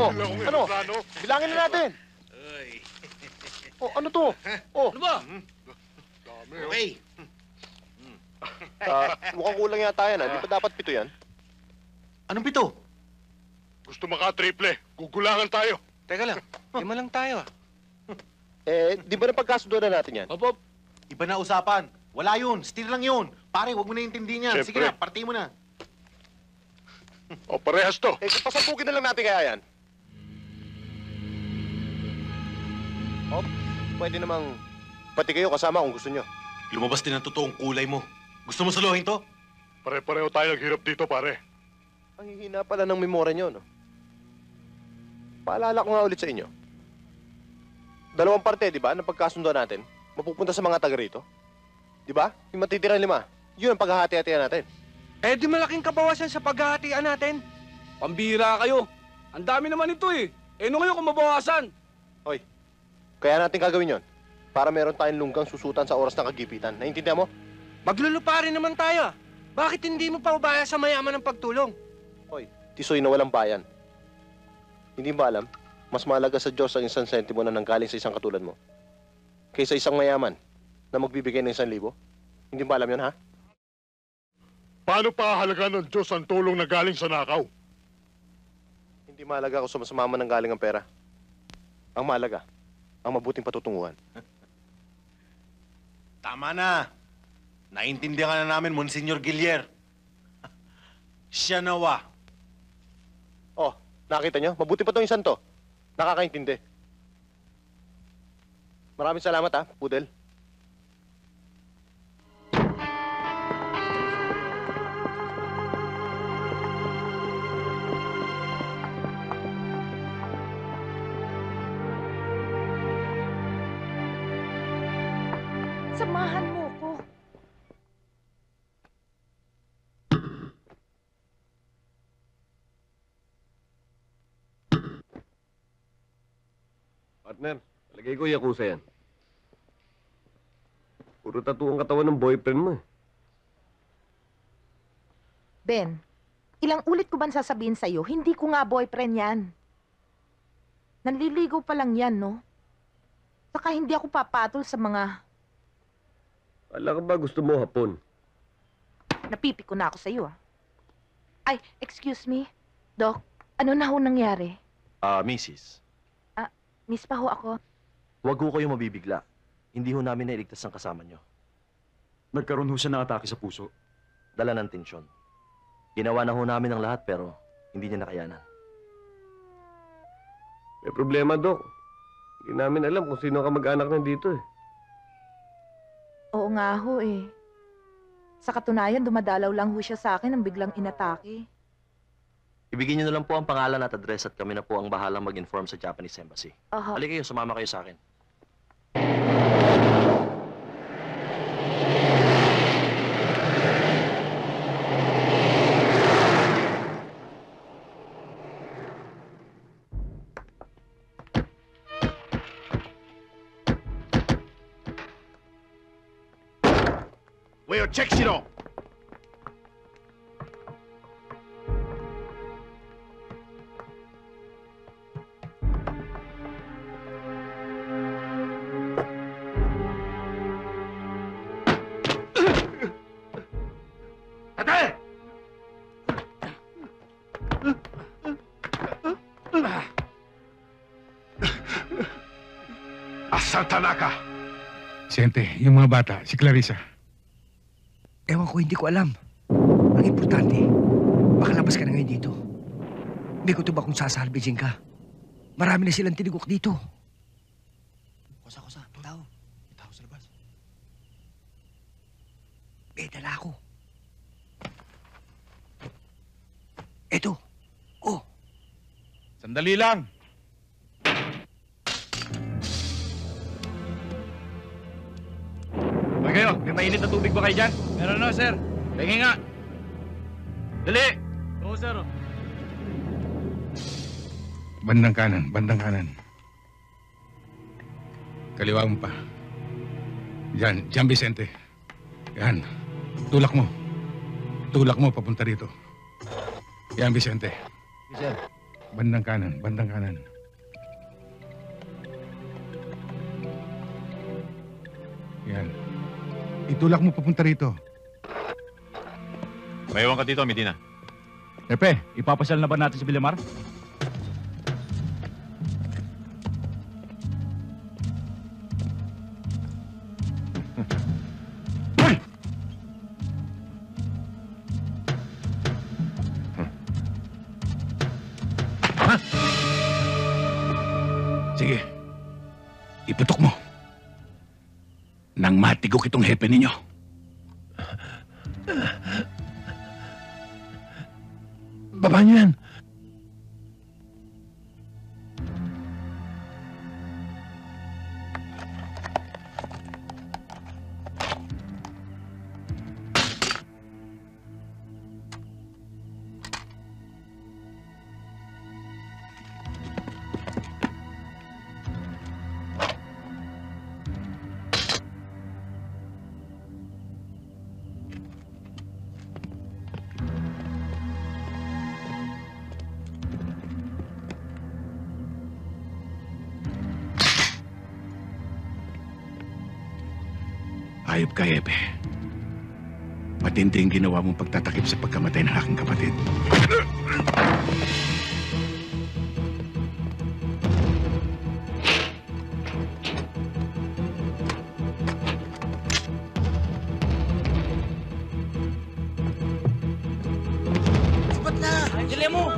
Oh, ano? Bilangin na natin. Oh, ano to? Oh, Ano ba? Dami, Okay. mukhang kulang yata yan. Di ba dapat 7 yan? Anong pito? Gusto maka-triple. Gugulangan tayo. Teka lang, 5 lang tayo. Di ba napagkasundo na natin yan? Opo. Iba na usapan. Wala yun. Steal lang yun. Pare, huwag mo na intindihin yan. Sige Siyempre. na, party mo na. O, parehas to. Pasapukin na lang natin kaya yan. Oh, pwede namang pati kayo kasama kung gusto nyo. Lumabas din ang totoong kulay mo. Gusto mo saluhin to? Pare-pareho tayo naghirap dito, pare. Ang hihina pala ng memorya nyo, no? Paalala ko nga ulit sa inyo. 2 parte, di ba, ng pagkasundo natin, mapupunta sa mga taga rito. Di ba? Yung matitirang 5, yun ang paghahati-hatian natin. Eh di malaking kabawasan sa paghahatian natin. Pambira kayo. Ang dami naman ito eh. Ano kayo kung mabawasan? Hoy, kaya natin gagawin yon para meron tayong lunggang susutan sa oras ng kagipitan. Naintindihan mo? Maglulupa rin naman tayo. Bakit hindi mo pa ubaya sa mayaman ng pagtulong? Hoy, tisoy na walang bayan. Hindi ba alam, mas mahalaga sa Diyos ang isang sentimo na nanggaling sa isang katulad mo kaysa isang mayaman na magbibigay ng 1,000. Hindi ba alam yun, ha? Paano pahalaga ng Diyos ang tulong na galing sa nakaw? Hindi mahalaga kung sumasama ng galing ang pera. Ang mahalaga, ang mabuting patutunguhan. Tama na. Naintindihan ka na namin, Monsignor Gilier. Siya nawa. Oh, nakita nyo? Mabuti pa tong isang to. Nakakaintindi. Maraming salamat, ha, Pudel. Samahan mo ko. Partner, lagay ko yakuza yan. Puro tattoo ang katawan ng boyfriend mo eh. Ben, ilang ulit ko ba sasabihin sa'yo, hindi ko nga boyfriend yan. Nanliligaw pa lang yan, no? Saka hindi ako papatol sa mga Kala ka ba gusto mo hapon? napipiko na ako sa'yo, ah. Ay, excuse me. Doc, ano na ho nangyari? Mrs. Miss pa ho ako. Huwag ho kayong mabibigla. Hindi ho namin nailigtas ang kasama nyo. Nagkaroon ho siya ng atake sa puso. Dala ng tensyon. Ginawa na ho namin ang lahat pero hindi niya nakayanan. May problema, Dok. Hindi namin alam kung sino ka mag-anak nandito eh. Oo nga ho, eh. Sa katunayan, dumadalaw lang ho siya sa akin nang biglang inatake. Ibigin niyo na lang po ang pangalan at address at kami na po ang bahalang mag-inform sa Japanese Embassy. Aha. Halika kayo, sumama kayo sa akin. Well, check it out. Ate! Asan Tanaka? Siyente, yung mga bata, si Clarissa. Ewan ko, hindi ko alam. Ang importante, makalabas ka na ngayon dito. May kutob akong sasalbijin ka. Marami na silang tinigok dito. Kusa, tao. Tao sa labas. May dala ako. Eto. Oh. Sandali lang. Hoy kayo, may mainit na tubig ba kayo dyan? Meron na, sir. Tingin nga. Dali! Oo, sir. Bandang kanan, bandang kanan. Kaliwa mo pa. Yan, Vicente. Yan, tulak mo. Tulak mo papunta rito. Yan, Vicente. Sir. Bandang kanan, bandang kanan. Yan. Itulak mo papunta rito. May iwan ka dito, Medina. Pepe, ipapasyal na ba natin si Villamar? Sige. Iputok mo. Nang matigok itong hepe ninyo. Baba niyo yan. Ayop ka, Hepe. Matindi ang ginawa mong pagtatakip sa pagkamatay ng aking kapatid. Sapat na! Dili mo!